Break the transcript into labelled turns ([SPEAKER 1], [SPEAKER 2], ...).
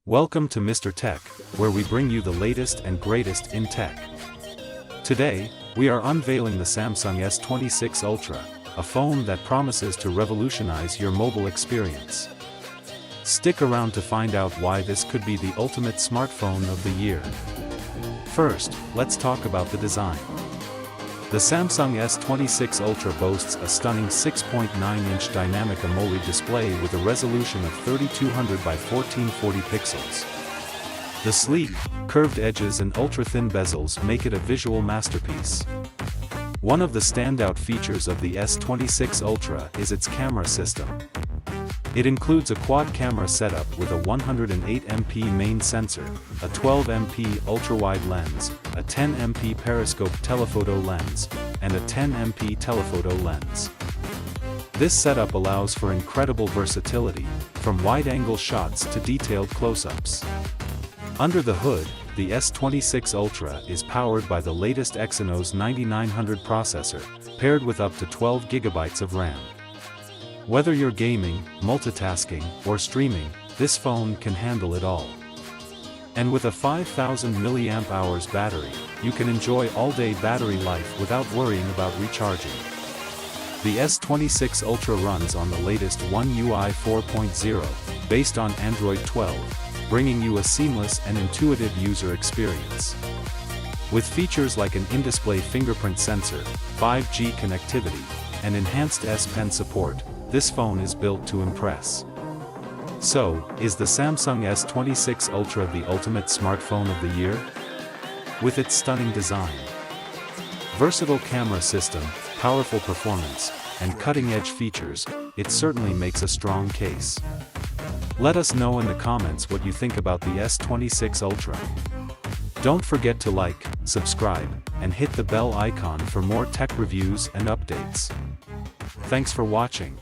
[SPEAKER 1] Welcome to Mr. Tech, where we bring you the latest and greatest in tech. Today, we are unveiling the Samsung S26 Ultra, a phone that promises to revolutionize your mobile experience. Stick around to find out why this could be the ultimate smartphone of the year. First, let's talk about the design. The Samsung S26 Ultra boasts a stunning 6.9-inch dynamic AMOLED display with a resolution of 3200 by 1440 pixels. The sleek, curved edges and ultra-thin bezels make it a visual masterpiece. One of the standout features of the S26 Ultra is its camera system. It includes a quad-camera setup with a 108MP main sensor, a 12MP ultra-wide lens, a 10MP periscope telephoto lens, and a 10MP telephoto lens. This setup allows for incredible versatility, from wide-angle shots to detailed close-ups. Under the hood, the S26 Ultra is powered by the latest Exynos 9900 processor, paired with up to 12GB of RAM. Whether you're gaming, multitasking, or streaming, this phone can handle it all. And with a 5000 mAh battery, you can enjoy all-day battery life without worrying about recharging. The S26 Ultra runs on the latest One UI 4.0, based on Android 12, bringing you a seamless and intuitive user experience. With features like an in-display fingerprint sensor, 5G connectivity, and enhanced S Pen support, this phone is built to impress. So, is the Samsung S26 Ultra the ultimate smartphone of the year? With its stunning design, versatile camera system, powerful performance, and cutting-edge features, it certainly makes a strong case. Let us know in the comments what you think about the S26 Ultra. Don't forget to like, subscribe, and hit the bell icon for more tech reviews and updates. Thanks for watching.